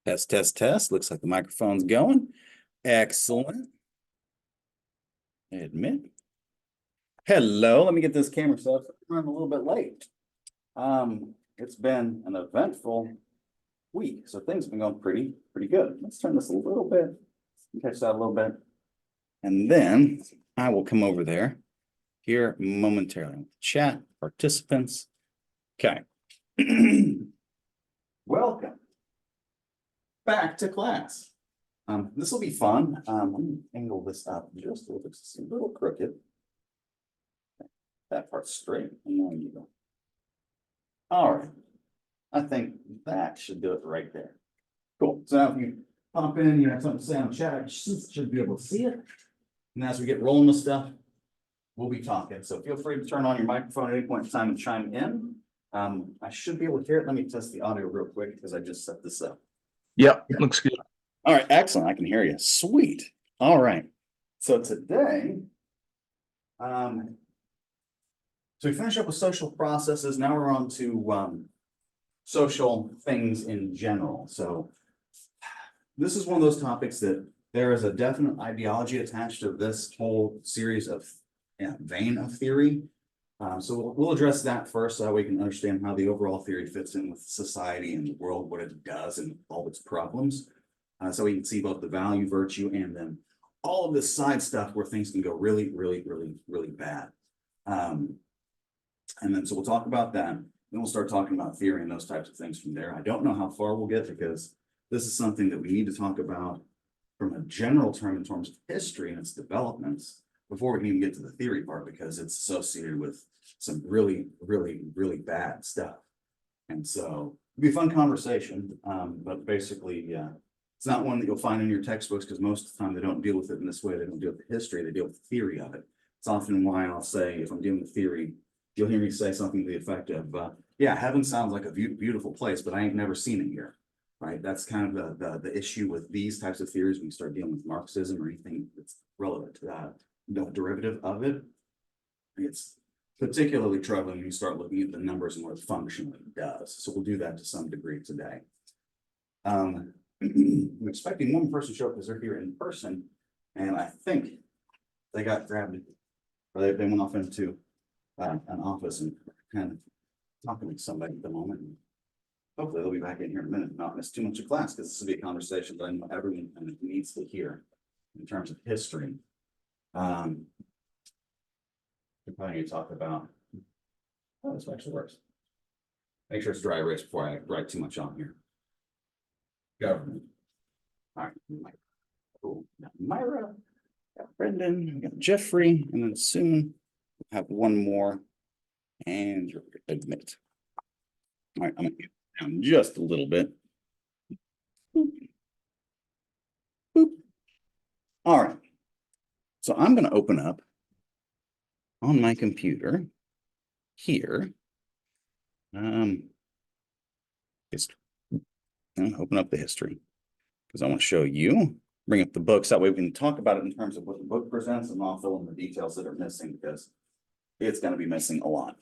Test, test, test. Looks like the microphone's going. Excellent. Admit. Hello, let me get this camera set up. I'm running a little bit late. It's been an eventful week, so things have been going pretty good. Let's turn this a little bit, catch that a little bit, and then I will come over there here momentarily. Chat participants. Okay. Welcome back to class. This will be fun. Let me angle this up just a little bit. It's a little crooked. That part's straight, and then you go. All right. I think that should do it right there. Cool. So now if you pop in, you have something to say on the chat, you should be able to see it. And as we get rolling with stuff, we'll be talking. So feel free to turn on your microphone at any point in time and chime in. I should be able to hear it. Let me test the audio real quick because I just set this up. Yep, looks good. All right, excellent. I can hear you. Sweet. All right. So today, so we finish up with social processes. Now we're on to social things in general. So this is one of those topics that there is a definite ideology attached to this whole series of vein of theory. So we'll address that first so that we can understand how the overall theory fits in with society and the world, what it does and all its problems. So we can see both the value, virtue, and then all of this side stuff where things can go really bad. And then so we'll talk about that. Then we'll start talking about theory and those types of things from there. I don't know how far we'll get because this is something that we need to talk about from a general term in terms of history and its developments before we can even get to the theory part, because it's associated with some really bad stuff. And so it'll be a fun conversation, but basically, it's not one that you'll find in your textbooks because most of the time they don't deal with it in this way. They don't deal with the history, they deal with the theory of it. It's often why I'll say, if I'm dealing with theory, you'll hear me say something to the effect of, yeah, heaven sounds like a beautiful place, but I ain't never seen it here, right? That's kind of the issue with these types of theories when you start dealing with Marxism or anything that's relevant to that, no derivative of it. It's particularly troubling when you start looking at the numbers and what it functionally does. So we'll do that to some degree today. I'm expecting one person to show up because they're here in person, and I think they got grabbed, or they went off into an office and kind of talking with somebody at the moment. Hopefully they'll be back in here in a minute, not miss too much of class, because this will be a conversation that I know everyone kind of needs to hear in terms of history. We're probably going to talk about, oh, this actually works. Make sure it's dry erase before I write too much on here. Government. All right. Cool. Got Myra, got Brendan, we got Jeffrey, and then soon we'll have one more. And you're admit. All right, I'm gonna get down just a little bit. Boop. Boop. All right. So I'm going to open up on my computer here. History. And open up the history because I want to show you, bring up the books. That way we can talk about it in terms of what the book presents, and I'll fill in the details that are missing because it's going to be missing a lot.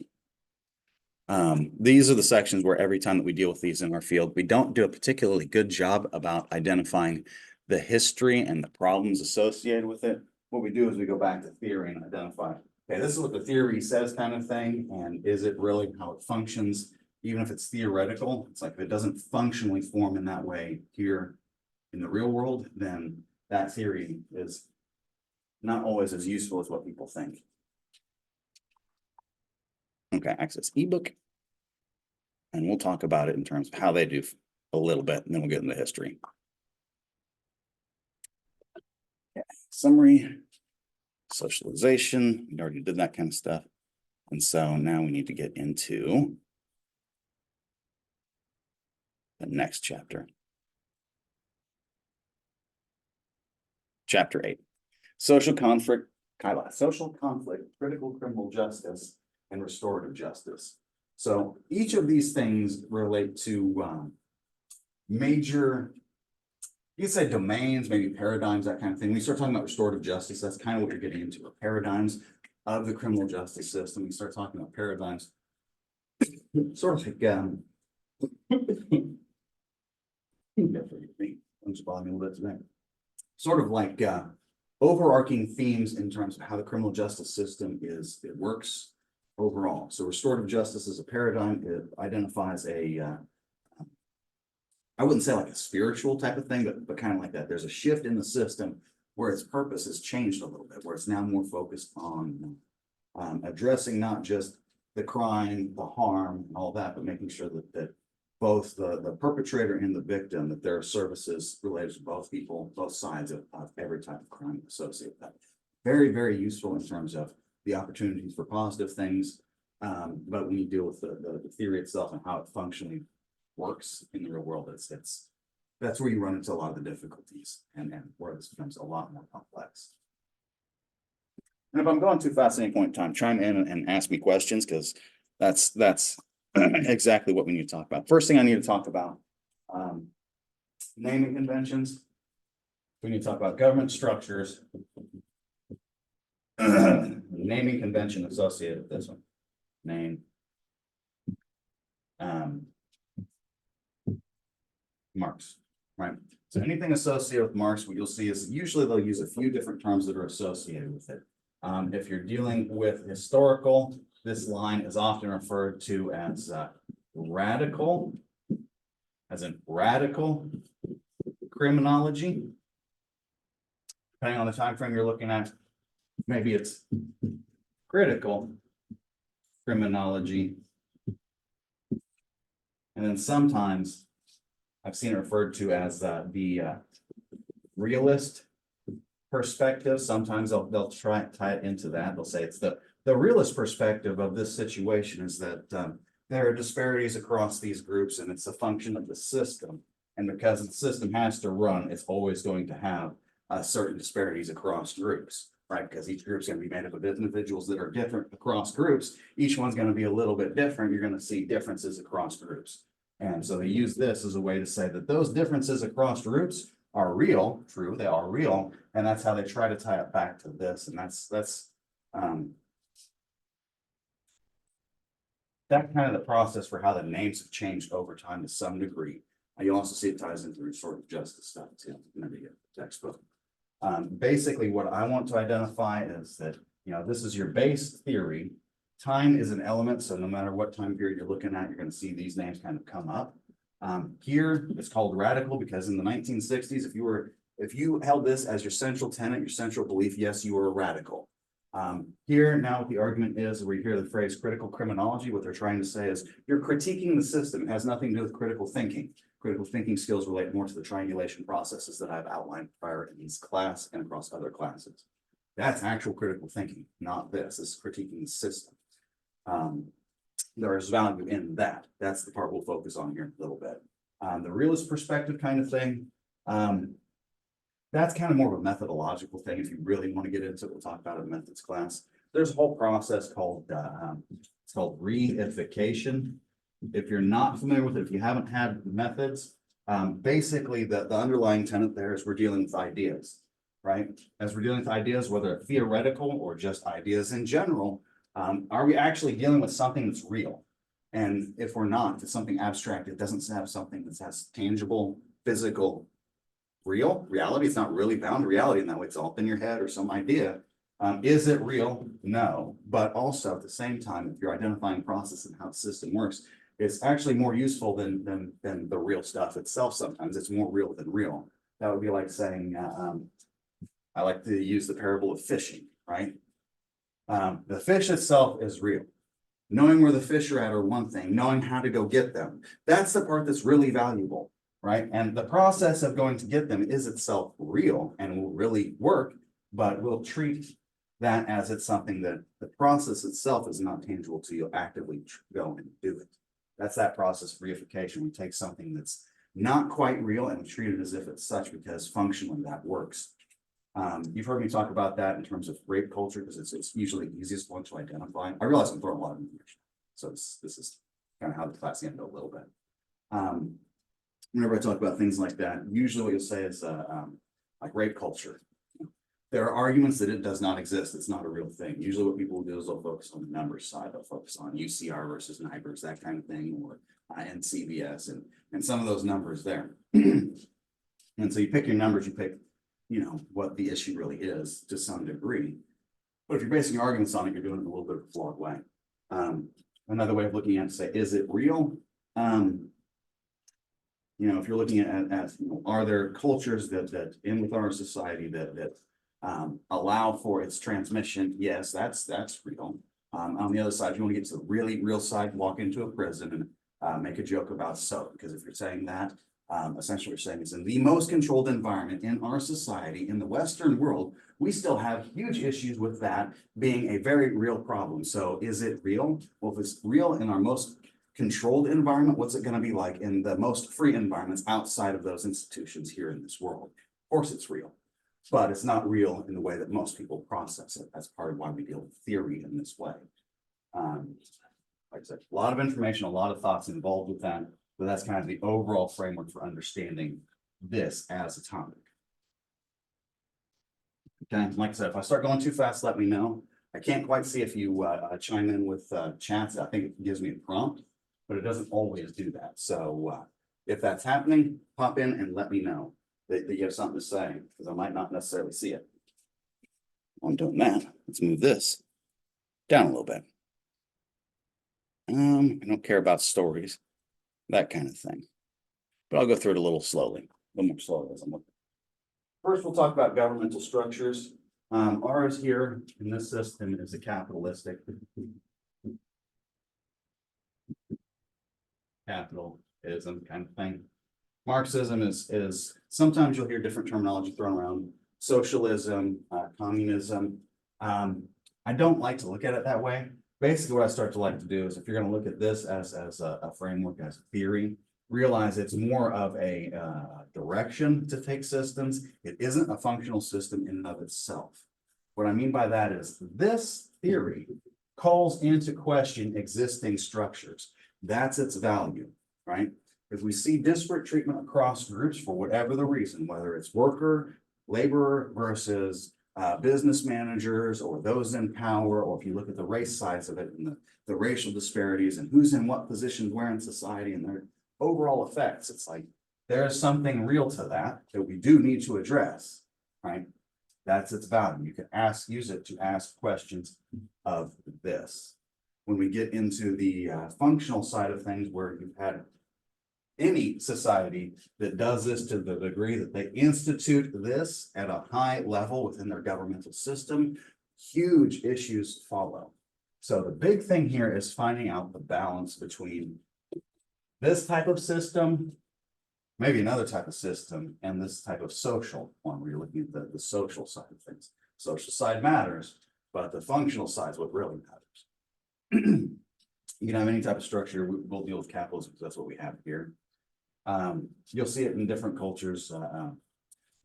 These are the sections where every time that we deal with these in our field, we don't do a particularly good job about identifying the history and the problems associated with it. What we do is we go back to theory and identify, okay, this is what the theory says kind of thing, and is it really how it functions? Even if it's theoretical, it's like if it doesn't functionally form in that way here in the real world, then that theory is not always as useful as what people think. Okay, access ebook. And we'll talk about it in terms of how they do a little bit, and then we'll get into history. Okay. Summary, socialization, we already did that kind of stuff. And so now we need to get into the next chapter. Chapter 8, social conflict, critical criminal justice, and restorative justice. So each of these things relate to major, you could say domains, maybe paradigms, that kind of thing. When you start talking about restorative justice, that's kind of what you're getting into, are paradigms of the criminal justice system. We start talking about paradigms, sort of like which is bothering me a little bit today. Sort of like overarching themes in terms of how the criminal justice system it works overall. So restorative justice is a paradigm. It identifies I wouldn't say like a spiritual type of thing, but kind of like that. There's a shift in the system where its purpose has changed a little bit, where it's now more focused on addressing not just the crime, the harm, and all that, but making sure that both the perpetrator and the victim, that there are services related to both people, both sides of every type of crime associated with that. Very, very useful in terms of the opportunities for positive things. But when you deal with the theory itself and how it functionally works in the real world, that's where you run into a lot of the difficulties and where this becomes a lot more complex. And if I'm going too fast at any point in time, chime in and ask me questions, because that's exactly what we need to talk about. First thing I need to talk about, naming conventions. We need to talk about government structures. Naming convention associated with this one. Name. Marks, right? So anything associated with marks, what you'll see is usually they'll use a few different terms that are associated with it. If you're dealing with historical, this line is often referred to as radical, as in radical criminology. Depending on the time frame you're looking at, maybe it's critical criminology. And then sometimes I've seen it referred to as the realist perspective. Sometimes they'll try to tie it into that. They'll say it's the realist perspective of this situation is that there are disparities across these groups, and it's a function of the system. And because the system has to run, it's always going to have certain disparities across groups, right? Because each group's going to be made up of individuals that are different across groups. Each one's going to be a little bit different. You're going to see differences across groups. And so they use this as a way to say that those differences across groups are real, true, they are real, and that's how they try to tie it back to this. And that's kind of the process for how the names have changed over time to some degree. You also see it ties into restorative justice stuff too in the textbook. Basically, what I want to identify is that, this is your base theory. Time is an element, so no matter what time period you're looking at, you're going to see these names kind of come up. Here, it's called radical because in the 1960s, if you held this as your central tenet, your central belief, yes, you were a radical. Here, now what the argument is, where you hear the phrase critical criminology, what they're trying to say is you're critiquing the system. It has nothing to do with critical thinking. Critical thinking skills relate more to the triangulation processes that I've outlined prior in this class and across other classes. That's actual critical thinking, not this. This is critiquing the system. There is value in that. That's the part we'll focus on here in a little bit. The realist perspective kind of thing, that's kind of more of a methodological thing. If you really want to get into it, we'll talk about it in methods class. There's a whole process called it's called reification. If you're not familiar with it, if you haven't had methods, basically the underlying tenet there is we're dealing with ideas, right? As we're dealing with ideas, whether theoretical or just ideas in general, are we actually dealing with something that's real? And if we're not, if it's something abstract, it doesn't have something that has tangible, physical, reality. It's not really bound to reality in that way. It's all up in your head or some idea. Is it real? No. But also at the same time, if you're identifying process and how the system works, it's actually more useful than the real stuff itself. Sometimes it's more real than real. That would be like saying, I like to use the parable of fishing, right? The fish itself is real. Knowing where the fish are at are one thing, knowing how to go get them. That's the part that's really valuable, right? And the process of going to get them is itself real and will really work, but we'll treat that as it's something that the process itself is not tangible to you. Actively go and do it. That's that process of reification. We take something that's not quite real and we treat it as if it's such because functionally that works. You've heard me talk about that in terms of rape culture because it's usually the easiest one to identify. I realize I'm throwing a lot of information, so this is kind of how the class ended a little bit. Whenever I talk about things like that, usually what you'll say is like rape culture. There are arguments that it does not exist. It's not a real thing. Usually what people will do is they'll focus on the numbers side. They'll focus on UCR versus NIBRS, that kind of thing, or NCBS and some of those numbers there. And so you pick your numbers, you pick, what the issue really is to some degree. But if you're basing your arguments on it, you're doing it in a little bit of a flawed way. Another way of looking at it, say, is it real? If you're looking at are there cultures that in with our society that allow for its transmission? Yes, that's real. On the other side, if you want to get to the really real side, walk into a prison and make a joke about soap, because if you're saying that, essentially what you're saying is in the most controlled environment in our society, in the Western world, we still have huge issues with that being a very real problem. So is it real? Well, if it's real in our most controlled environment, what's it going to be like in the most free environments outside of those institutions here in this world? Of course it's real, but it's not real in the way that most people process it. That's part of why we deal with theory in this way. Like I said, a lot of information, a lot of thoughts involved with that, but that's kind of the overall framework for understanding this as a topic. Okay, like I said, if I start going too fast, let me know. I can't quite see if you chime in with chats. I think it gives me a prompt, but it doesn't always do that. So if that's happening, pop in and let me know that you have something to say, because I might not necessarily see it. While I'm doing that, let's move this down a little bit. I don't care about stories, that kind of thing, but I'll go through it a little slowly, a little more slowly as I'm looking. First, we'll talk about governmental structures. Ours here in this system is a capitalistic capitalism kind of thing. Marxism is sometimes you'll hear different terminology thrown around. Socialism, communism. I don't like to look at it that way. Basically, what I start to like to do is if you're going to look at this as a framework, as a theory, realize it's more of a direction to take systems. It isn't a functional system in and of itself. What I mean by that is this theory calls into question existing structures. That's its value, right? If we see disparate treatment across groups for whatever the reason, whether it's worker, laborer versus business managers or those in power, or if you look at the race sides of it and the racial disparities and who's in what positions where in society and their overall effects, it's like there's something real to that we do need to address, right? That's its value. You can use it to ask questions of this. When we get into the functional side of things, where you've had any society that does this to the degree that they institute this at a high level within their governmental system, huge issues follow. So the big thing here is finding out the balance between this type of system, maybe another type of system, and this type of social one where you're looking at the social side of things. Social side matters, but the functional side is what really matters. You can have any type of structure. We'll deal with capitalism because that's what we have here. You'll see it in different cultures.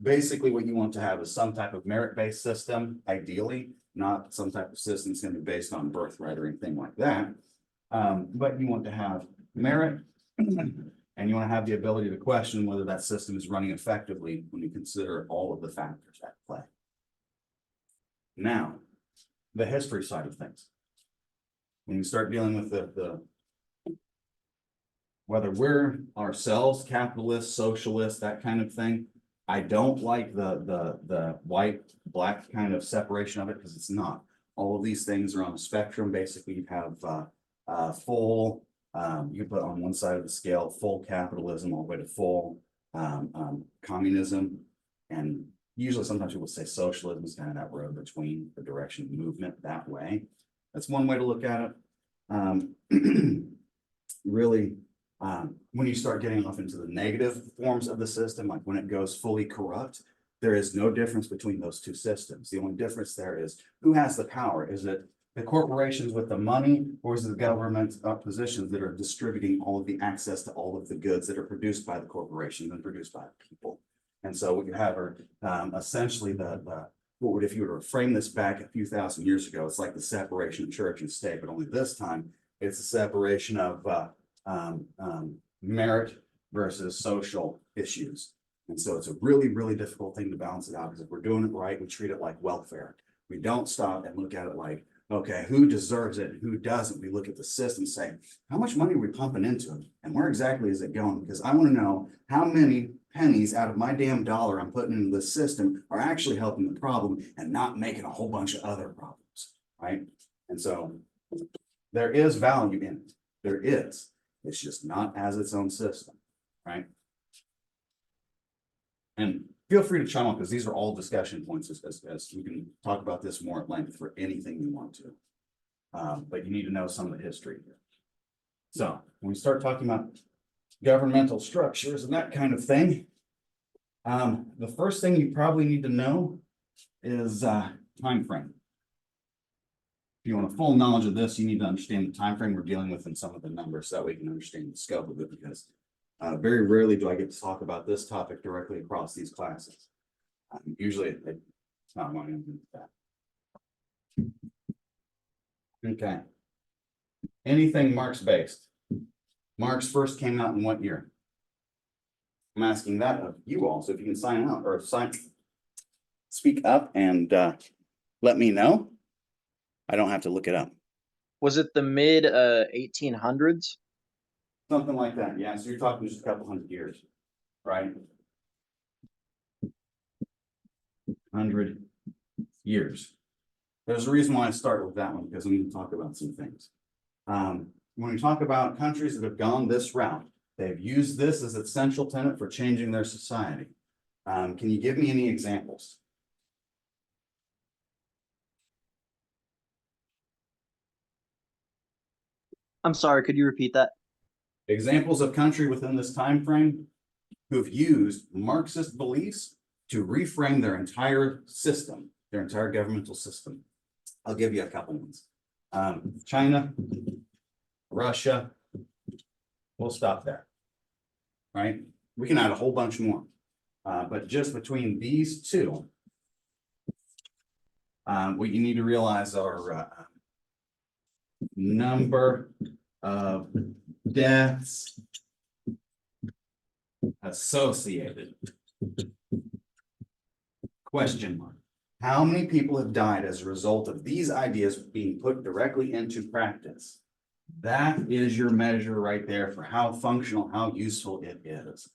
Basically, what you want to have is some type of merit-based system, ideally, not some type of system that's going to be based on birthright or anything like that. But you want to have merit, and you want to have the ability to question whether that system is running effectively when you consider all of the factors at play. Now, the history side of things. When you start dealing with whether we're ourselves capitalists, socialists, that kind of thing, I don't like the white black kind of separation of it, because it's not. All of these things are on a spectrum. Basically, you have full, you put on one side of the scale full capitalism all the way to full communism, and usually sometimes people say socialism is kind of that road between the direction of movement that way. That's one way to look at it. Really, when you start getting off into the negative forms of the system, like when it goes fully corrupt, there is no difference between those two systems. The only difference there is who has the power. Is it the corporations with the money, or is it the government positions that are distributing all of the access to all of the goods that are produced by the corporations and produced by the people? And so what you have are essentially what would, if you were to frame this back a few thousand years ago, it's like the separation of church and state, but only this time it's a separation of merit versus social issues. And so it's a really, really difficult thing to balance it out, because if we're doing it right, we treat it like welfare. We don't stop and look at it like, okay, who deserves it and who doesn't? We look at the system saying, how much money are we pumping into it? And where exactly is it going? Because I want to know how many pennies out of my damn dollar I'm putting into the system are actually helping the problem and not making a whole bunch of other problems, right? And so there is value in it. There is. It's just not as its own system, right? And feel free to chime up because these are all discussion points as we can talk about this more at length for anything you want to. But you need to know some of the history here. So when we start talking about governmental structures and that kind of thing, the first thing you probably need to know is time frame. If you want a full knowledge of this, you need to understand the time frame we're dealing with and some of the numbers so that we can understand the scope of it, because very rarely do I get to talk about this topic directly across these classes. Usually it's not my own that. Okay. Anything Marx based. Marx first came out in what year? I'm asking that of you all, so if you can sign out or speak up and let me know. I don't have to look it up. Was it the mid 1800s? Something like that, yeah. So you're talking just a couple hundred years, right? 100 years. There's a reason why I start with that one, because I'm going to talk about some things. When we talk about countries that have gone this route, they've used this as its central tenet for changing their society. Can you give me any examples? I'm sorry, could you repeat that? Examples of country within this time frame who've used Marxist beliefs to reframe their entire system, their entire governmental system. I'll give you a couple ones. China, Russia. We'll stop there. Right? We can add a whole bunch more. But just between these two, what you need to realize are number of deaths associated. Question mark. How many people have died as a result of these ideas being put directly into practice? That is your measure right there for how functional, how useful it is.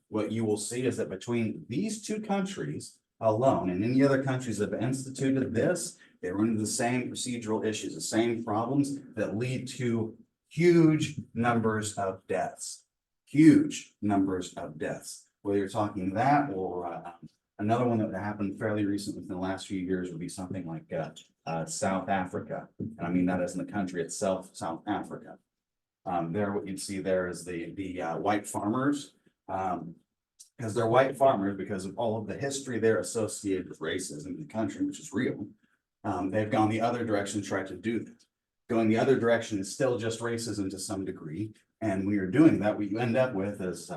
What you will see is that between these two countries alone and any other countries that have instituted this, they run into the same procedural issues, the same problems that lead to huge numbers of deaths. Huge numbers of deaths. Whether you're talking that or another one that happened fairly recently within the last few years would be something like South Africa. And I mean that as in the country itself, South Africa. There, what you'd see there is the white farmers. Because they're white farmers, because of all of the history there associated with racism in the country, which is real. They've gone the other direction to try to do that. Going the other direction is still just racism to some degree. And when you're doing that, what you end up with is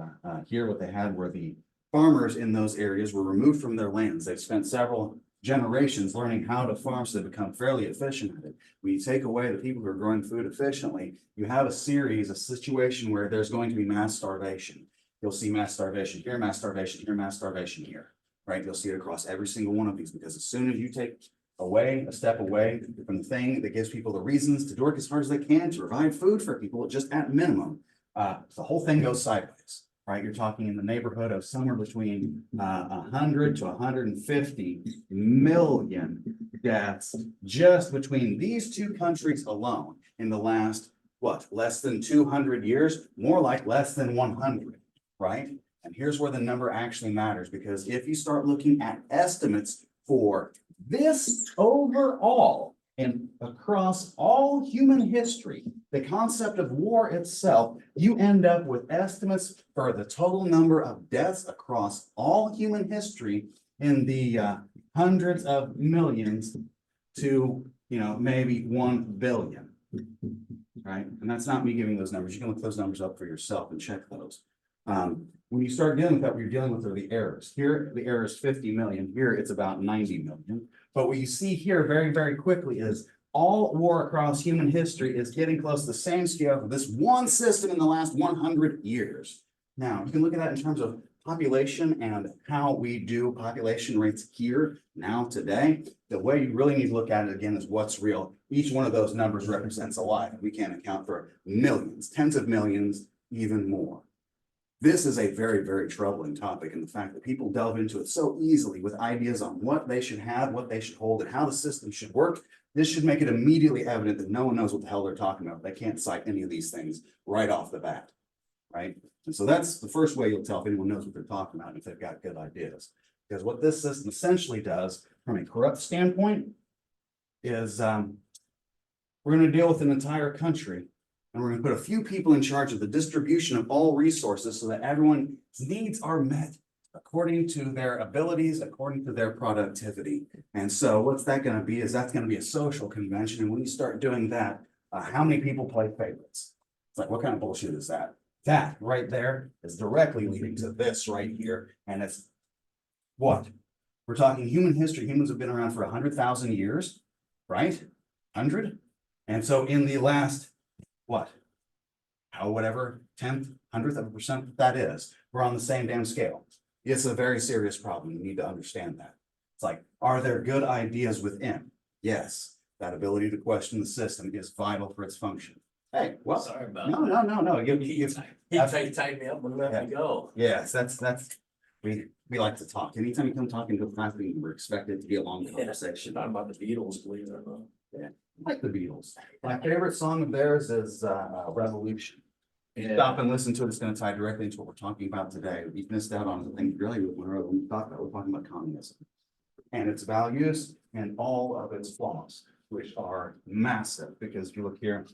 here what they had were the farmers in those areas were removed from their lands. They've spent several generations learning how to farm, so they become fairly efficient at it. When you take away the people who are growing food efficiently, you have a situation where there's going to be mass starvation. You'll see mass starvation here, mass starvation here, mass starvation here, right? You'll see it across every single one of these, because as soon as you take a step away from the thing that gives people the reasons to work as hard as they can to provide food for people, just at minimum, the whole thing goes sideways, right? You're talking in the neighborhood of somewhere between 100 to 150 million deaths just between these two countries alone in the last, what, less than 200 years, more like less than 100. Right? And here's where the number actually matters, because if you start looking at estimates for this overall and across all human history, the concept of war itself, you end up with estimates for the total number of deaths across all human history in the hundreds of millions to, maybe 1 billion. Right? And that's not me giving those numbers. You can look those numbers up for yourself and check those. When you start dealing with that, what you're dealing with are the errors. Here, the error is 50 million. Here, it's about 90 million. But what you see here very, very quickly is all war across human history is getting close to the same scale for this one system in the last 100 years. Now, you can look at that in terms of population and how we do population rates here now today. The way you really need to look at it again is what's real. Each one of those numbers represents a life. We can't account for millions, tens of millions, even more. This is a very, very troubling topic, and the fact that people delve into it so easily with ideas on what they should have, what they should hold, and how the system should work. This should make it immediately evident that no one knows what the hell they're talking about. They can't cite any of these things right off the bat, right? And so that's the first way you'll tell if anyone knows what they're talking about, if they've got good ideas. Because what this system essentially does, from a corrupt standpoint, is we're going to deal with an entire country. And we're going to put a few people in charge of the distribution of all resources so that everyone's needs are met according to their abilities, according to their productivity. And so what's that going to be is that's going to be a social convention. And when you start doing that, how many people play favorites? It's like, what kind of bullshit is that? That right there is directly leading to this right here. And it's what? We're talking human history. Humans have been around for 100,000 years, right? 100. And so in the last what? How whatever 10th, 100th of a percent that is, we're on the same damn scale. It's a very serious problem. You need to understand that. It's like, are there good ideas within? Yes, that ability to question the system is vital for its function. Hey, well, Sorry about no, that. no, no, no. He tied me up and let me go. Yes, that's we like to talk. Anytime you come talking to a class, we're expected to be a long conversation. Talking about the Beatles, believe it or not. I like the Beatles. My favorite song of theirs is Revolution. If you stop and listen to it, it's going to tie directly into what we're talking about today. We missed out on the thing really when we talk about, we're talking about communism and its values and all of its flaws, which are massive. Because if you look here,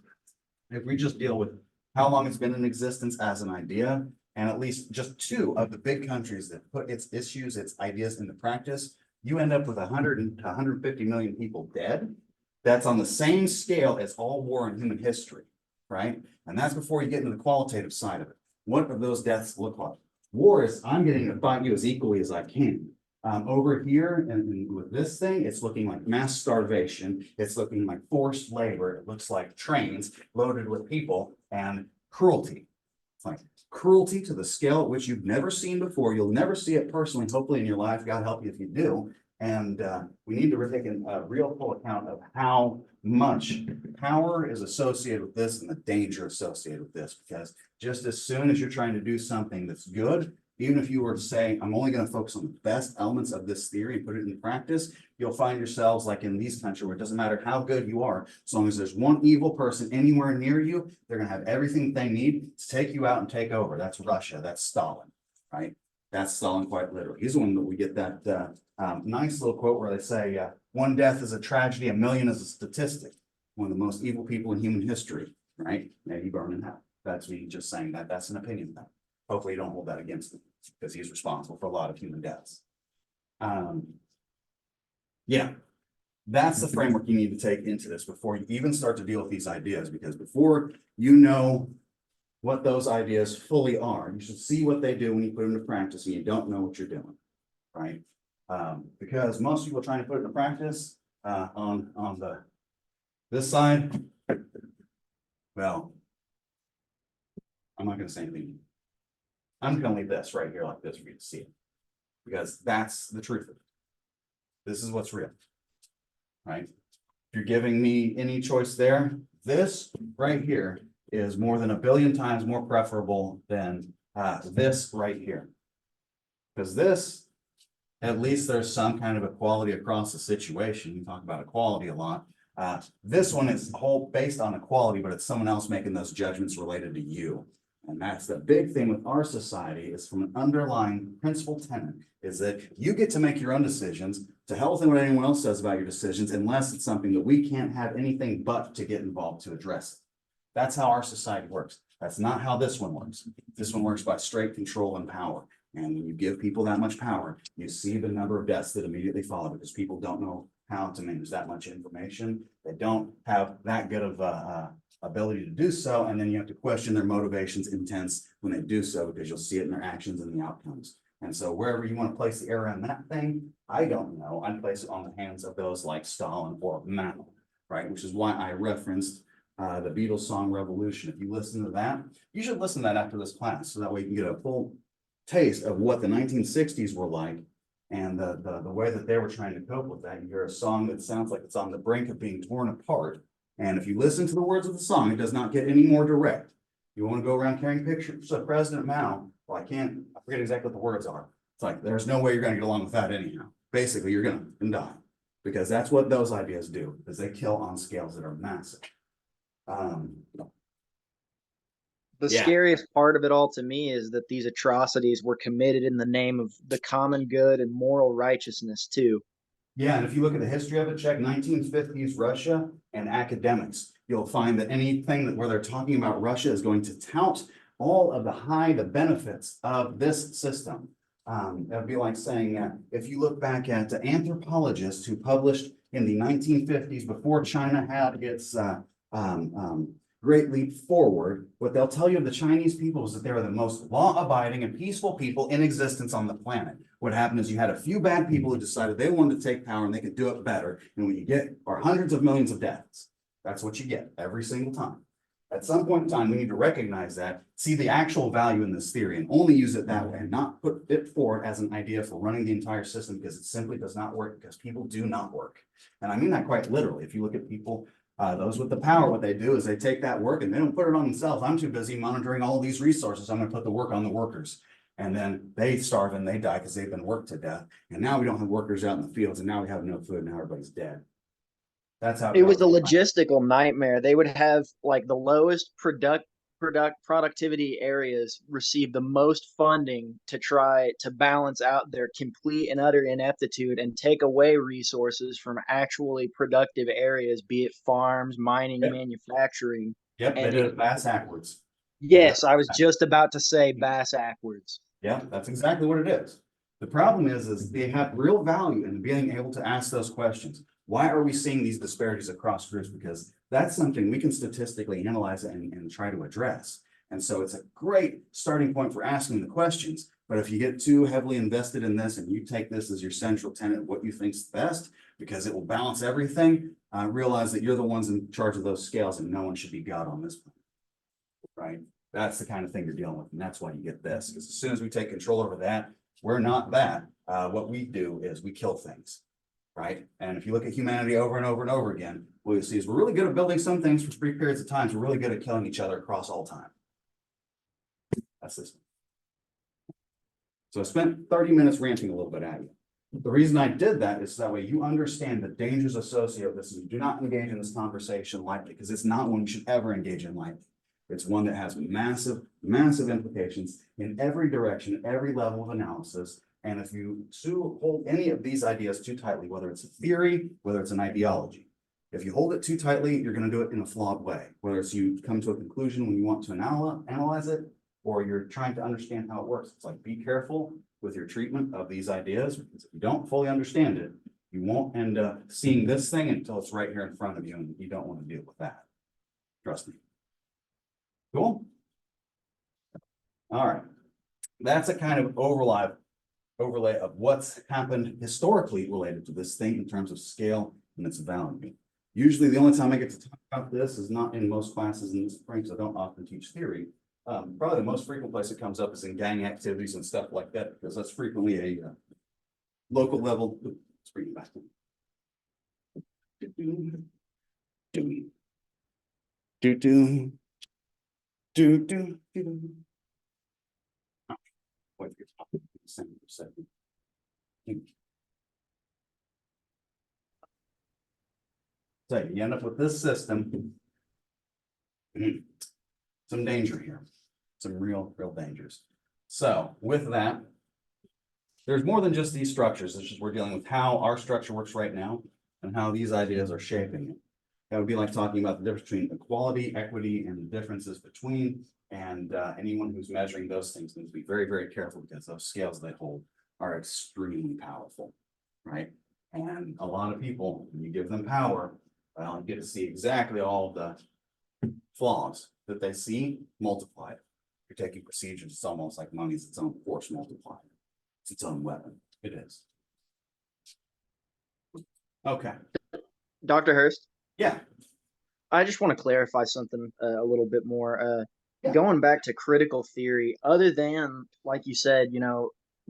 if we just deal with how long it's been in existence as an idea, and at least just two of the big countries that put its issues, its ideas into practice, you end up with 100 to 150 million people dead. That's on the same scale as all war in human history, right? And that's before you get into the qualitative side of it. What do those deaths look like? War is, I'm getting to fight you as equally as I can. Over here, and with this thing, it's looking like mass starvation. It's looking like forced labor. It looks like trains loaded with people and cruelty. It's like cruelty to the scale at which you've never seen before. You'll never see it personally, hopefully in your life. God help you if you do. And we need to take a real full account of how much power is associated with this and the danger associated with this. Because just as soon as you're trying to do something that's good, even if you were to say, I'm only going to focus on the best elements of this theory and put it into practice, you'll find yourselves like in these countries where it doesn't matter how good you are, as long as there's one evil person anywhere near you, they're going to have everything they need to take you out and take over. That's Russia. That's Stalin, right? That's Stalin quite literally. He's the one that we get that nice little quote where they say, one death is a tragedy, a million is a statistic. One of the most evil people in human history, right? Maybe burn in hell. That's me just saying that. That's an opinion though. Hopefully you don't hold that against him because he's responsible for a lot of human deaths. Yeah, that's the framework you need to take into this before you even start to deal with these ideas, because before you know what those ideas fully are, you should see what they do when you put them into practice and you don't know what you're doing, right? Because most people trying to put it into practice on this side, well, I'm not going to say anything. I'm going to leave this right here like this for you to see it, because that's the truth of it. This is what's real, right? If you're giving me any choice there, this right here is more than 1 billion times more preferable than this right here. Because this, at least there's some kind of equality across the situation. You talk about equality a lot. This one is whole based on equality, but it's someone else making those judgments related to you. And that's the big thing with our society, is from an underlying principal tenet is that you get to make your own decisions. To hell with what anyone else says about your decisions, unless it's something that we can't have anything but to get involved to address it. That's how our society works. That's not how this one works. This one works by straight control and power. And when you give people that much power, you see the number of deaths that immediately follow, because people don't know how to manage that much information. They don't have that good of ability to do so. And then you have to question their motivations, intents when they do so, because you'll see it in their actions and the outcomes. And so wherever you want to place the error in that thing, I don't know. I'd place it on the hands of those like Stalin or Mao, right? Which is why I referenced the Beatles song Revolution. If you listen to that, you should listen to that after this class, so that way you can get a full taste of what the 1960s were like and the way that they were trying to cope with that. You hear a song that sounds like it's on the brink of being torn apart. And if you listen to the words of the song, it does not get any more direct. You want to go around carrying pictures of President Mao, Well, I forget exactly what the words are. It's like, there's no way you're gonna get along with that anyhow. Basically, you're gonna die. Because that's what those ideas do, is they kill on scales that are massive. The Yeah. scariest part of it all to me is that these atrocities were committed in the name of the common good and moral righteousness too. Yeah, and if you look at the history of it, check 1950s Russia and academics. You'll find that anything that where they're talking about Russia is going to tout all of the benefits of this system. That'd be like saying, if you look back at the anthropologists who published in the 1950s before China had its great leap forward, what they'll tell you of the Chinese people is that they were the most law-abiding and peaceful people in existence on the planet. What happened is you had a few bad people who decided they wanted to take power and they could do it better. And what you get are hundreds of millions of deaths. That's what you get every single time. At some point in time, we need to recognize that, see the actual value in this theory and only use it that way and not put it forward as an idea for running the entire system because it simply does not work because people do not work. And I mean that quite literally. If you look at people, those with the power, what they do is they take that work and they don't put it on themselves. I'm too busy monitoring all these resources. I'm going to put the work on the workers. And then they starve and they die because they've been worked to death. And now we don't have workers out in the fields and now we have no food and now everybody's dead. That's how It was a logistical nightmare. They would have like the lowest productivity areas receive the most funding to try to balance out their complete and utter ineptitude and take away resources from actually productive areas, be it farms, mining, Yep. manufacturing. Yep, And they did it backwards. yes, I was just about to say bass backwards. Yeah, that's exactly what it is. The problem is they have real value in being able to ask those questions. Why are we seeing these disparities across groups? Because that's something we can statistically analyze and try to address. And so it's a great starting point for asking the questions. But if you get too heavily invested in this and you take this as your central tenet of what you think's best, because it will balance everything, realize that you're the ones in charge of those scales and no one should be God on this planet. Right? That's the kind of thing you're dealing with. And that's why you get this. Because as soon as we take control over that, we're not that. What we do is we kill things. Right? And if you look at humanity over and over and over again, what you see is we're really good at building some things for brief periods of time. We're really good at killing each other across all time. That's this one. So I spent 30 minutes ranting a little bit at you. The reason I did that is that way you understand the dangers associated with this and you do not engage in this conversation lightly because it's not one you should ever engage in lightly. It's one that has massive, massive implications in every direction, every level of analysis. And if you hold any of these ideas too tightly, whether it's a theory, whether it's an ideology, if you hold it too tightly, you're going to do it in a flawed way, whether it's you come to a conclusion when you want to analyze it, or you're trying to understand how it works. It's like, be careful with your treatment of these ideas, because if you don't fully understand it, you won't end up seeing this thing until it's right here in front of you, and you don't want to deal with that. Trust me. Cool. All right. That's a kind of overlay of what's happened historically related to this thing in terms of scale and its value. Usually the only time I get to talk about this is not in most classes in the spring, because I don't often teach theory. Probably the most frequent place it comes up is in gang activities and stuff like that, because that's frequently a local level. Let's bring it back. Wait a second. So you end up with this system. Some danger here, some real dangers. So with that, there's more than just these structures. It's just we're dealing with how our structure works right now and how these ideas are shaping it. That would be like talking about the difference between equality, equity, and the differences between. And anyone who's measuring those things needs to be very, very careful because those scales they hold are extremely powerful, right? And a lot of people, when you give them power, you get to see exactly all the flaws that they see multiplied. You're taking procedures, it's almost like money's its own force multiplier. It's its own weapon. It is. Okay. Dr. Hurst? Yeah. I just want to clarify something a little bit more. Yeah. Going back to critical theory, other than, like you said,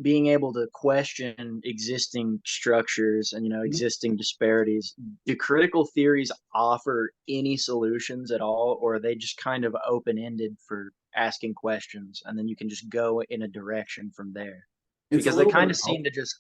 being able to question existing structures and existing disparities. Do critical theories offer any solutions at all, or are they just kind of open-ended for asking questions and then you can just go in a direction from there? It's a Because they little bit kind of of seem both. to just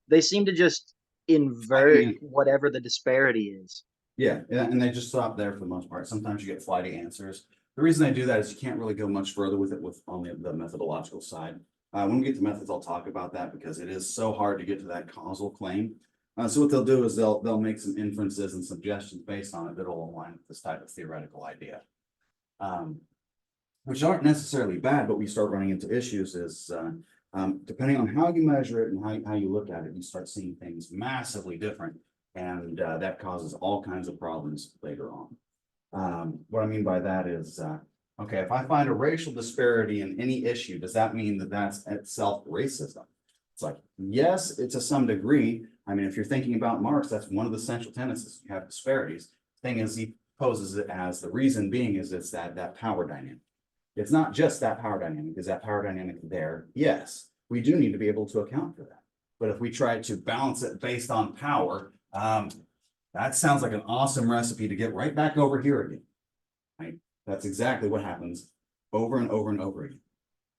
they seem to just invert Flighty whatever the disparity is. Yeah, and they just stop there for the most part. Sometimes you get flighty answers. The reason they do that is you can't really go much further with it with on the methodological side. When we get to methods, I'll talk about that because it is so hard to get to that causal claim. So what they'll do is they'll make some inferences and suggestions based on it that'll align with this type of theoretical idea. Which aren't necessarily bad, but we start running into issues is depending on how you measure it and how you look at it, you start seeing things massively different. And that causes all kinds of problems later on. What I mean by that is, okay, if I find a racial disparity in any issue, does that mean that that's itself racism? It's like, yes, it's to some degree. I mean, if you're thinking about Marx, that's one of the central tenets is you have disparities. Thing is, he poses it as the reason being is it's that power dynamic. It's not just that power dynamic. Is that power dynamic there? Yes, we do need to be able to account for that. But if we try to balance it based on power, that sounds like an awesome recipe to get right back over here again. Right? That's exactly what happens over and over and over again.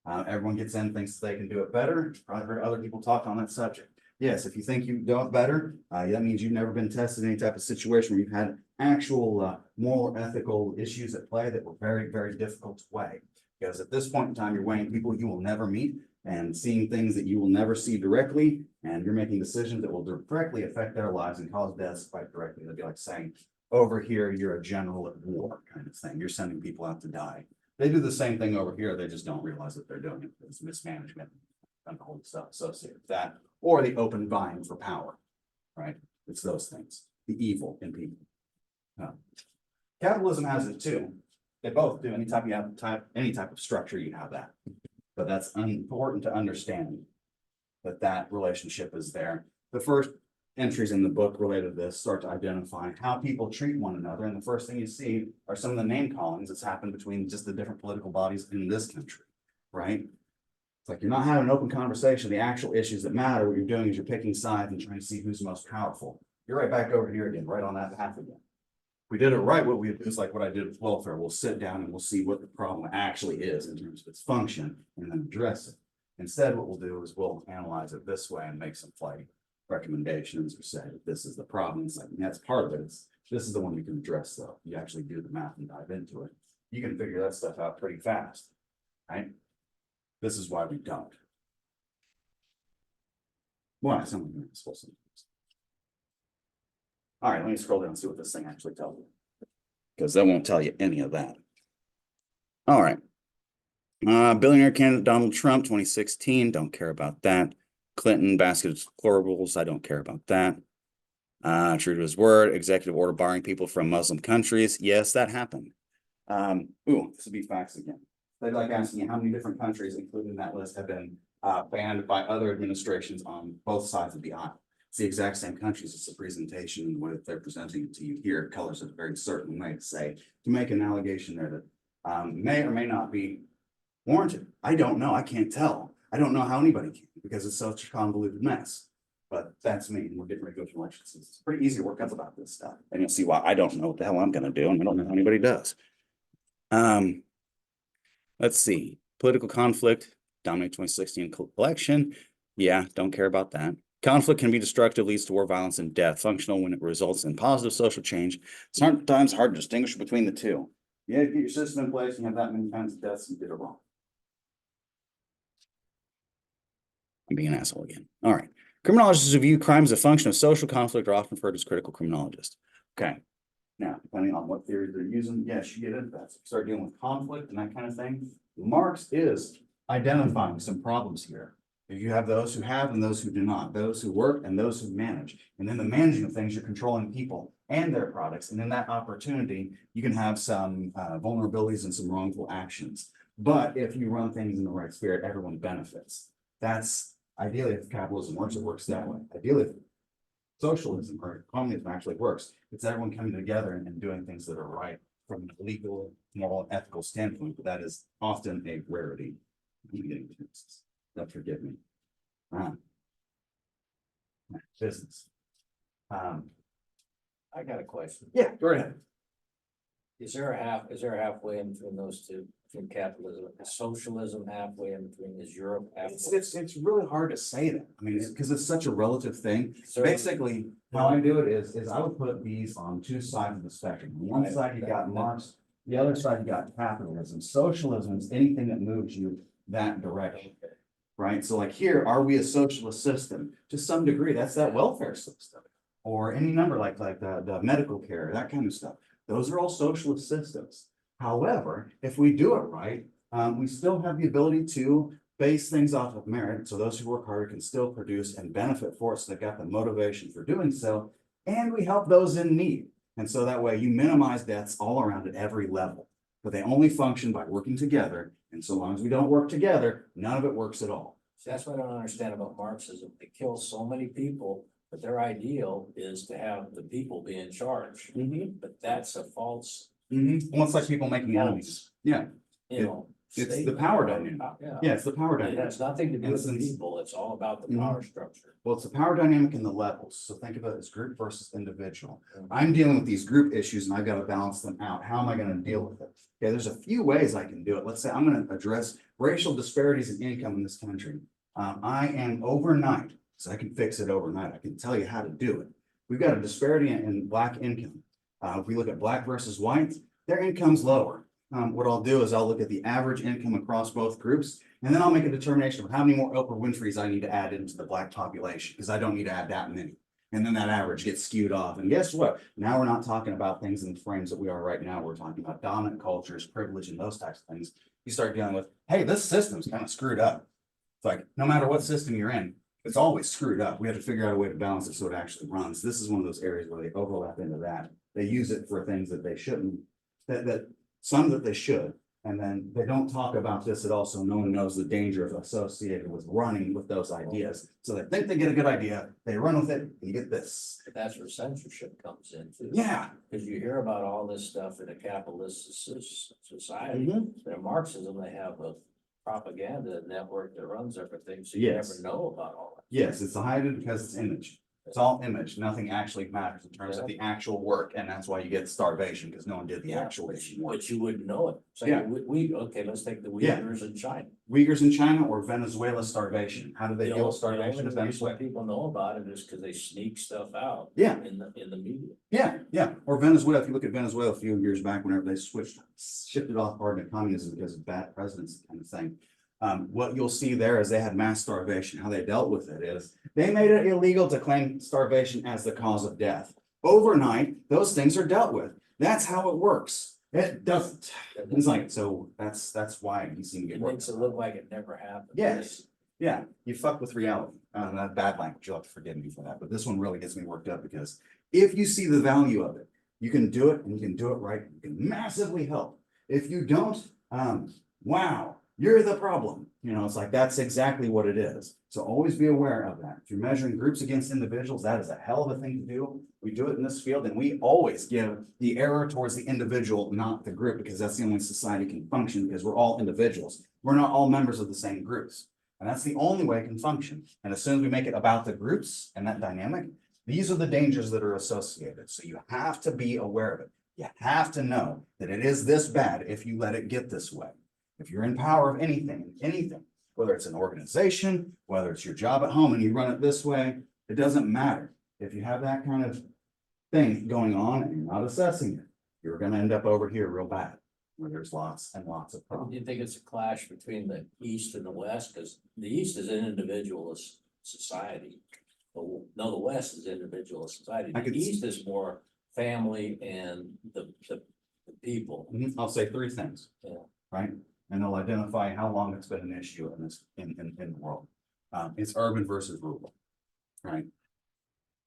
Everyone gets in, thinks they can do it better. Probably heard other people talk on that subject. Yes, if you think you do it better, that means you've never been tested in any type of situation where you've had actual moral, ethical issues at play that were very, very difficult to weigh. Because at this point in time, you're weighing people you will never meet and seeing things that you will never see directly, and you're making decisions that will directly affect their lives and cause deaths quite directly. It'd be like saying, over here, you're a general at war kind of thing. You're sending people out to die. They do the same thing over here. They just don't realize that they're doing it. It's mismanagement and all the stuff associated with that, or the open vying for power, right? It's those things, the evil in people. Capitalism has it too. They both do. Anytime you have any type of structure, you have that. But that's important to understand that relationship is there. The first entries in the book related to this start to identify how people treat one another. And the first thing you see are some of the name callings that's happened between just the different political bodies in this country, right? It's like you're not having an open conversation. The actual issues that matter, what you're doing is you're picking sides and trying to see who's most powerful. You're right back over here again, right on that path again. If we did it right, what we do is like what I did with welfare. We'll sit down and we'll see what the problem actually is in terms of its function and then address it. Instead, what we'll do is we'll analyze it this way and make some flighty recommendations or say this is the problem. It's like that's part of it. This is the one you can address though. You actually do the math and dive into it. You can figure that stuff out pretty fast, right? This is why we don't. Why? Something supposed to. All right, let me scroll down and see what this thing actually tells you. Because that won't tell you any of that. All right. Billionaire candidate Donald Trump, 2016. Don't care about that. Clinton, basket of deplorables. I don't care about that. True to his word, executive order barring people from Muslim countries. Yes, that happened. This would be facts again. They'd like asking you how many different countries, including that list, have been banned by other administrations on both sides of the aisle. It's the exact same countries. It's the presentation and the way that they're presenting it to you here. Colors it a very certain way to say, to make an allegation there that may or may not be warranted. I don't know. I can't tell. I don't know how anybody can because it's such a convoluted mess. But that's me. And we're getting ready to go to elections. It's pretty easy to work up about this stuff. And you'll see why I don't know what the hell I'm going to do. And I don't know how anybody does. Let's see. Political conflict, dominate 2016 election. Yeah, don't care about that. Conflict can be destructive, leads to war, violence, and death. Functional when it results in positive social change. It's sometimes hard to distinguish between the two. You have to get your system in place and you have that many kinds of deaths and you did it wrong. I'm being an asshole again. All right. Criminologists who view crime as a function of social conflict are often referred to as critical criminologists. Okay. Now, depending on what theory they're using, yes, you get into that. So start dealing with conflict and that kind of thing. Marx is identifying some problems here. You have those who have and those who do not, those who work and those who manage. And then the managing of things, you're controlling people and their products. And in that opportunity, you can have some vulnerabilities and some wrongful actions. But if you run things in the right spirit, everyone benefits. That's ideally if capitalism works, it works that way. Ideally, if socialism or communism actually works, it's everyone coming together and doing things that are right from a legal, moral, ethical standpoint. But that is often a rarity. I'm getting to this. Forgive me. Business. I got a question. Yeah, go ahead. Is there a halfway in between those two, between capitalism, is socialism halfway in between, is Europe halfway? It's really hard to say that. I mean, because it's such a relative thing. So- Basically, how I do it is I would put these on two sides of the spectrum. On one Right. side, you got Marx, the other side, you got capitalism. Socialism is anything that moves you that direction. Right? So like here, are we a socialist system? To some degree, that's that welfare system. Or any number like the medical care, that kind of stuff. Those are all socialist systems. However, if we do it right, we still have the ability to base things off of merit. So those who work harder can still produce and benefit for us. They've got the motivation for doing so. And we help those in need. And so that way you minimize deaths all around at every level. But they only function by working together. And so long as we don't work together, none of it works at all. See, that's what I don't understand about Marxism. They kill so many people, but their ideal is to have the people be in charge. But that's a false, Almost like people making enemies. Yeah, you know. it's the statement. power dynamic. Yeah. Yeah, it's the power It dynamic. has nothing to do with the Instance- people. It's all about the Mhm. power structure. Well, it's the power dynamic and the levels. So think of it as group versus individual. Mhm. I'm dealing with these group issues and I've got to balance them out. How am I going to deal with it? Okay, there's a few ways I can do it. Let's say I'm going to address racial disparities in income in this country. I am overnight, so I can fix it overnight. I can tell you how to do it. We've got a disparity in Black income. If we look at Black versus white, their income's lower. What I'll do is I'll look at the average income across both groups, and then I'll make a determination of how many more Oprah Winfreys I need to add into the Black population, because I don't need to add that many. And then that average gets skewed off. And guess what? Now we're not talking about things in the frames that we are right now. We're talking about dominant cultures, privilege, and those types of things. You start dealing with, hey, this system's kind of screwed up. It's like, no matter what system you're in, it's always screwed up. We have to figure out a way to balance it so it actually runs. This is one of those areas where they overlap into that. They use it for things that they shouldn't, some that they should. And then they don't talk about this at all, so no one knows the danger associated with running with those ideas. So they think they get a good idea, they run with it, and you get this. But that's where censorship comes in too. Yeah. Because you hear about all this stuff in a capitalist society. Mhm. In Marxism, they have a propaganda network that runs everything, so you Yes. never know about all that. Yes, it's hidden because it's image. It's all image. Nothing actually matters in terms of the actual work, and that's why you get starvation, because no one did the Yeah, actual but work. you wouldn't know it. So Yeah. okay, let's take the Yeah. Uyghurs in China. Uyghurs in China or Venezuela starvation. How do they The deal with only starvation in reason Venezuela? people know about it is because they sneak stuff out. Yeah. In the media. Yeah. Or Venezuela, if you look at Venezuela a few years back, whenever they shifted off part of communism because of bad presidents kind of thing. What you'll see there is they had mass starvation. How they dealt with it is they made it illegal to claim starvation as the cause of death. Overnight, those things are dealt with. That's how it works. It doesn't. It's like, so that's why you seem to get It worked. makes it look like it never happened. Yes. Yeah, you fuck with reality. That bad language, you'll have to forgive me for that, but this one really gets me worked up because if you see the value of it, you can do it and you can do it right. You can massively help. If you don't, wow, you're the problem. You know, it's like, that's exactly what it is. So always be aware of that. If you're measuring groups against individuals, that is a hell of a thing to do. We do it in this field and we always give the error towards the individual, not the group, because that's the only society can function because we're all individuals. We're not all members of the same groups. And that's the only way it can function. And as soon as we make it about the groups and that dynamic, these are the dangers that are associated. So you have to be aware of it. You have to know that it is this bad if you let it get this way. If you're in power of anything, whether it's an organization, whether it's your job at home and you run it this way, it doesn't matter. If you have that kind of thing going on and you're not assessing it, you're going to end up over here real bad, where there's lots and lots of Do problems. you think it's a clash between the East and the West? Because the East is an individualist society. No, the West is individualist society. I The could- East is more family and the people. I'll say three things. Yeah. Right? And they'll identify how long it's been an issue in this, in the world. It's urban versus rural, right?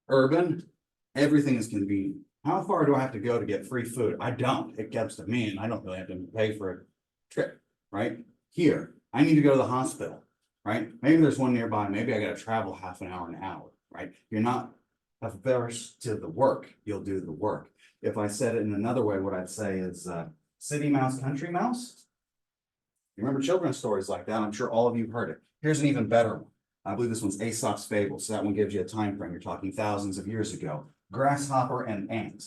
Urban, everything is convenient. How far do I have to go to get free food? I don't. It comes to me and I don't really have to pay for a trip, right? Here, I need to go to the hospital, right? Maybe there's one nearby. Maybe I gotta travel half an hour, right? You're not averse to the work. You'll do the work. If I said it in another way, what I'd say is city mouse, country mouse. You remember children's stories like that? I'm sure all of you have heard it. Here's an even better I believe this one's Aesop's Fable, so that one gives you a time frame. You're talking thousands of years ago. Grasshopper and ant,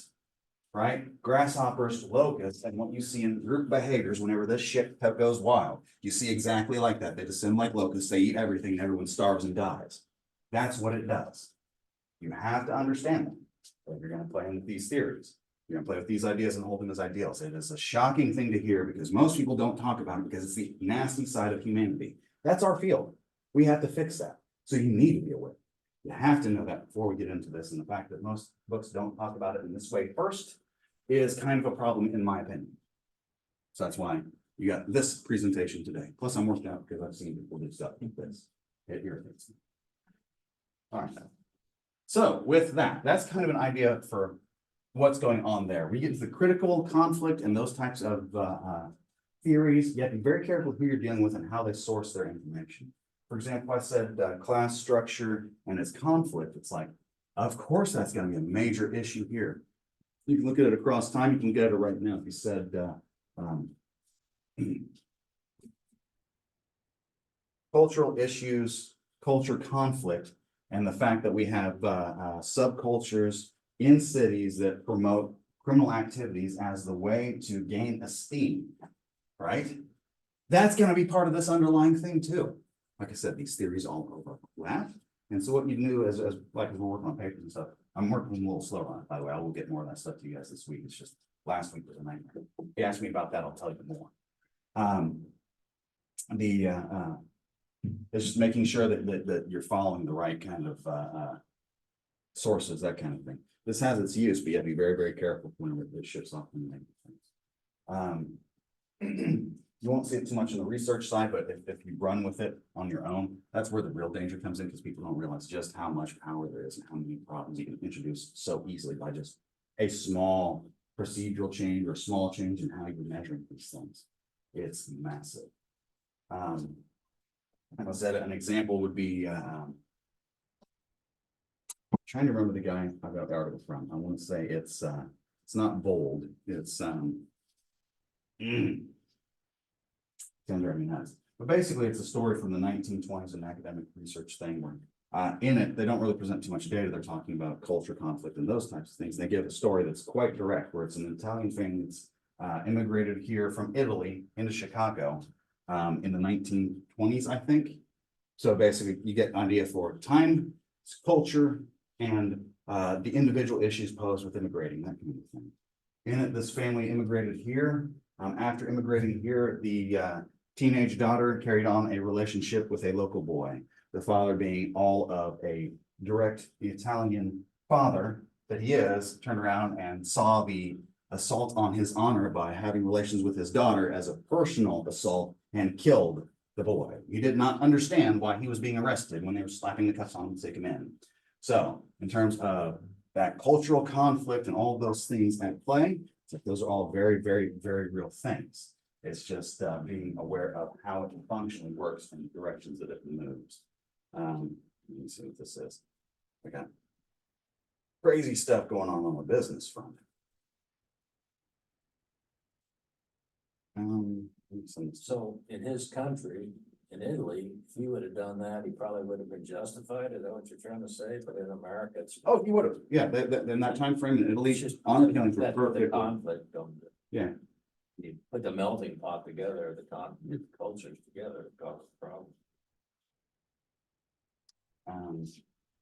right? Grasshoppers, locusts, and what you see in group behaviors whenever this shit goes wild, you see exactly like that. They descend like locusts, they eat everything, and everyone starves and dies. That's what it does. You have to understand them. If you're gonna play with these theories, you're gonna play with these ideas and hold them as ideals. It is a shocking thing to hear because most people don't talk about it because it's the nasty side of humanity. That's our field. We have to fix that. So you need to be aware. You have to know that before we get into this. And the fact that most books don't talk about it in this way first is kind of a problem in my opinion. So that's why you got this presentation today. Plus I'm worked out because I've seen people do stuff like this. It irritates me. All right. So with that, that's kind of an idea for what's going on there. We get into the critical conflict and those types of theories. You have to be very careful who you're dealing with and how they source their information. For example, I said class structure and its conflict. It's like, of course, that's going to be a major issue here. You can look at it across time. You can get it right now. If you said cultural issues, culture conflict, and the fact that we have subcultures in cities that promote criminal activities as the way to gain esteem, right? That's going to be part of this underlying thing too. Like I said, these theories all overlap. And so what you do as like as we're working on papers and stuff, I'm working a little slower on it, by the way. I will get more of that stuff to you guys this week. It's just last week was a nightmare. If you ask me about that, I'll tell you more. It's just making sure that you're following the right kind of sources, that kind of thing. This has its use, but you have to be very, very careful whenever it shifts off and things. You won't see it too much on the research side, but if you run with it on your own, that's where the real danger comes in because people don't realize just how much power there is and how many problems you can introduce so easily by just a small procedural change or small change in how you're measuring these things. It's massive. Like I said, an example would be trying to remember the guy I got the article from. I want to say it's not bold. It's but basically it's a story from the 1920s, an academic research thing where in it they don't really present too much data. They're talking about culture conflict and those types of things. They give a story that's quite direct, where it's an Italian family that's immigrated here from Italy into Chicago in the 1920s, I think. So basically you get an idea for time, culture, and the individual issues posed with immigrating, that kind of thing. In it, this family immigrated here. After immigrating here, the teenage daughter carried on a relationship with a local boy, the father being all of a direct Italian father that he is, turned around and saw the assault on his honor by having relations with his daughter as a personal assault and killed the boy. He did not understand why he was being arrested when they were slapping the cuffs on him to take him in. So in terms of that cultural conflict and all of those things at play, those are all very, very, very real things. It's just being aware of how it functionally works and the directions that it moves. Let me see what this is. I got crazy stuff going on the business front. So in his country, in Italy, if he would have done that, he probably would have been justified. Is that what you're trying to say? But in America, it's. Oh, you would have, yeah, in that time frame in Italy, It's just honor killings were that's where the perfect. conflict comes in. Yeah, You put the melting pot together, the cultures together, it causes problems.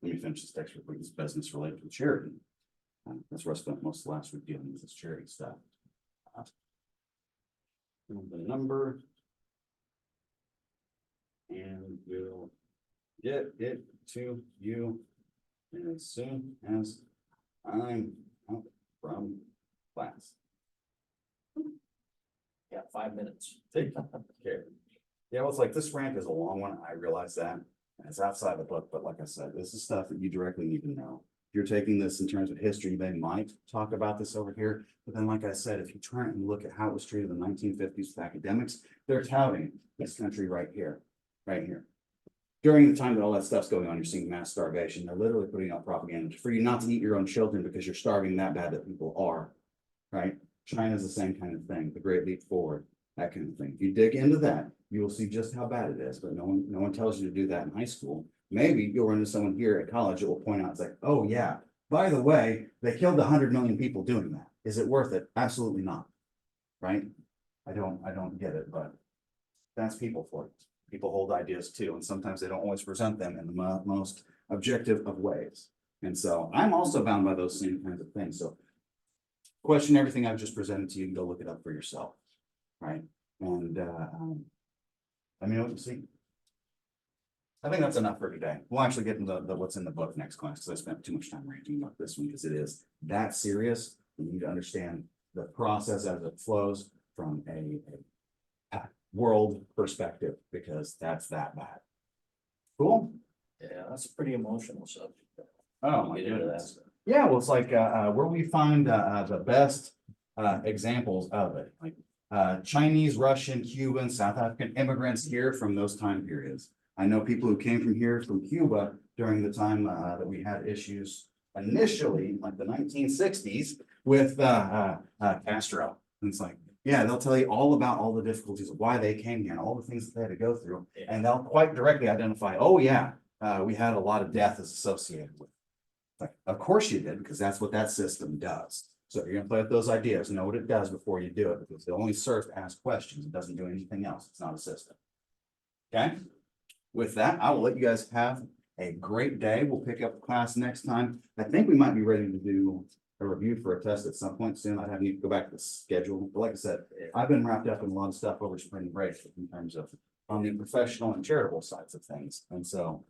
let me finish this text real quick. This business related to charity. That's where I spent most of last week dealing with this charity stuff. The number. And we'll get it to you as soon as I'm out from class. Yeah, 5 minutes. Take care. Yeah, well, it's like this rant is a long one. I realize that. And it's outside the book, but like I said, this is stuff that you directly need to know. If you're taking this in terms of history, they might talk about this over here. But then, like I said, if you try and look at how it was treated in the 1950s with academics, they're touting this country right here. Right here. During the time that all that stuff's going on, you're seeing mass starvation. They're literally putting out propaganda for you not to eat your own children because you're starving that bad that people are, right? China's the same kind of thing, the Great Leap Forward, that kind of thing. If you dig into that, you will see just how bad it is, but no one tells you to do that in high school. maybe you'll run into someone here at college that will point out, it's like, oh yeah, by the way, they killed 100 million people doing that. Is it worth it? Absolutely not. Right? I don't get it, but that's people for you. People hold ideas too, and sometimes they don't always present them in the most objective of ways. And so I'm also bound by those same kinds of things. So question everything I've just presented to you and go look it up for yourself. Right? And let me know what you see. I think that's enough for today. We'll actually get into the what's in the book next class, because I spent too much time ranting about this one, because it is that serious. You need to understand the process as it flows from a world perspective, because that's that bad. Cool. Yeah, that's a pretty emotional subject. Oh my Get into goodness. that. Yeah, well, it's like where we find the best examples of it, like Chinese, Russian, Cuban, South African immigrants here from those time periods. I know people who came from here from Cuba during the time that we had issues initially, like the 1960s, with Castro. And it's like, yeah, they'll tell you all about all the difficulties of why they came here and all the things that they had to go through. And they'll quite directly identify, oh yeah, we had a lot of death associated with it. Like, of course you did, because that's what that system does. So if you're gonna play with those ideas, know what it does before you do it, because it only serves to ask questions. It doesn't do anything else. It's not a system. Okay? With that, I will let you guys have a great day. We'll pick up class next time. I think we might be ready to do a review for a test at some point soon. I'd have you go back to the schedule. But like I said, I've been wrapped up in a lot of stuff over spring break in terms of on the professional and charitable sides of things. And so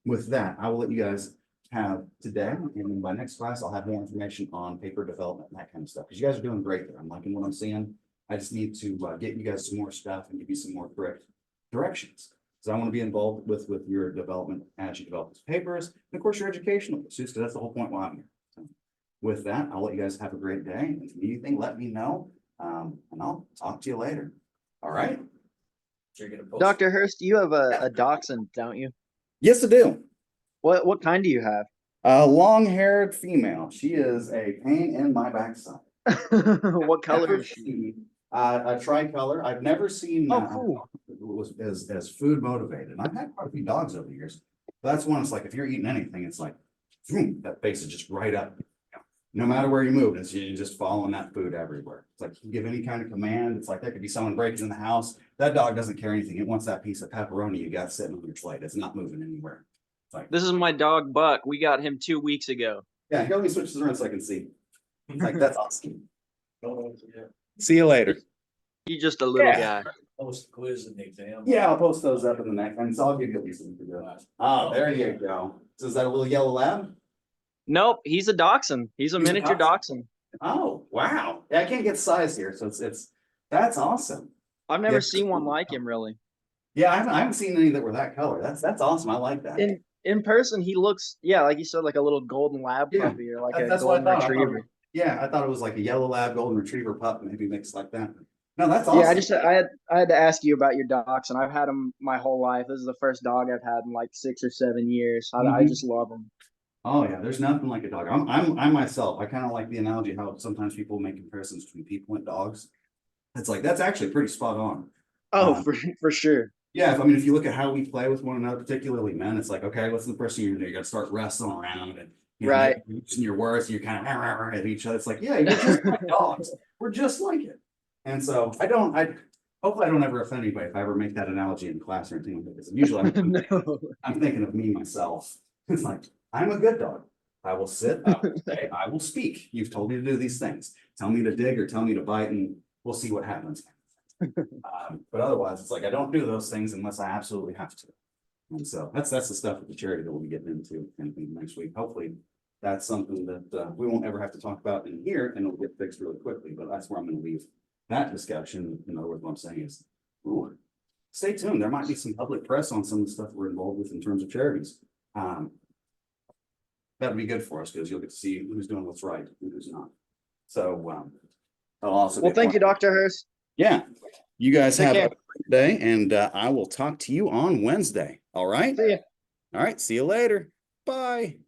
with that, I will let you guys have today, and then by next class, I'll have more information on paper development and that kind of stuff. Because you guys are doing great there. I'm liking what I'm seeing. I just need to get you guys some more stuff and give you some more correct directions. So I want to be involved with your development as you develop these papers, and of course your educational pursuits, because that's the whole point why I'm here. So with that, I'll let you guys have a great day. And if you need anything, let me know, and I'll talk to you later. All right. So you're gonna post- Dr. Hurst, you have a dachshund, don't you? Yes, I do. What kind do you have? A long-haired female. She is a pain in my backside. What color Never is she? seen, a tricolor. I've never seen. Oh, cool. Was as food motivated. And I've had quite a few dogs over the years. But that's one. It's like if you're eating anything, it's like, vroom, that face is just right up. No matter where you move, it's you just following that food everywhere. It's like you give any kind of command. It's like there could be someone breaking in the house. That dog doesn't care anything. It wants that piece of pepperoni you got sitting on your plate. It's not moving anywhere. It's like, This is my dog Buck. We got him 2 weeks ago. yeah, go let me switch this around so I can see. It's like that's awesome. Oh, yeah. See you later. He's just a little Yeah. guy. Post the quiz and the exam. Yeah, I'll post those up in the next, and so I'll give you at least something to do. Oh, there you go. So is that a little yellow lab? Nope, he's a dachshund. He's a He's a miniature dachshund. Oh, wow. Yeah, I can't get size here, so it's that's awesome. I've never Yeah. seen one like him, really. Yeah, I haven't seen any that were that color. That's awesome. I like that. In person, he looks, yeah, like you said, like a little golden lab Yeah, puppy or like a that's what I golden thought. retriever. Yeah, I thought it was like a yellow lab, golden retriever pup, maybe mixed like that. No, that's Yeah, awesome. I had to ask you about your dachshund. I've had him my whole life. This is the first dog I've had in like 6 or 7 years. I Mhm. just love him. Oh yeah, there's nothing like a dog. I myself, I kind of like the analogy how sometimes people make comparisons between people and dogs. It's like that's actually pretty spot on. Oh, Um, for sure. Yeah, if you look at how we play with one another, particularly men, it's like, okay, what's the first thing you're gonna do? You gotta start wrestling around and Right. you're using your words, you're kind of at each other. It's like, yeah, you're just like dogs. We're just like it. And so hopefully I don't ever offend anybody if I ever make that analogy in class or anything, because usually No. I'm thinking of me myself. It's like, I'm a good dog. I will sit, I will stay, I will speak. You've told me to do these things. Tell me to dig or tell me to bite, and we'll see what happens. But otherwise, it's like I don't do those things unless I absolutely have to. And so that's the stuff with the charity that we'll be getting into next week. Hopefully, that's something that we won't ever have to talk about in here, and it'll get fixed really quickly. But that's where I'm going to leave that discussion. In other words, what I'm saying is, ooh, stay tuned. There might be some public press on some of the stuff we're involved with in terms of charities. That'd be good for us because you'll get to see who's doing what's right and who's not. So I'll also. Well, thank you, Dr. Hurst. Yeah, you guys Take have care. a great day, and I will talk to you on Wednesday. All right. See ya. All right. See you later. Bye.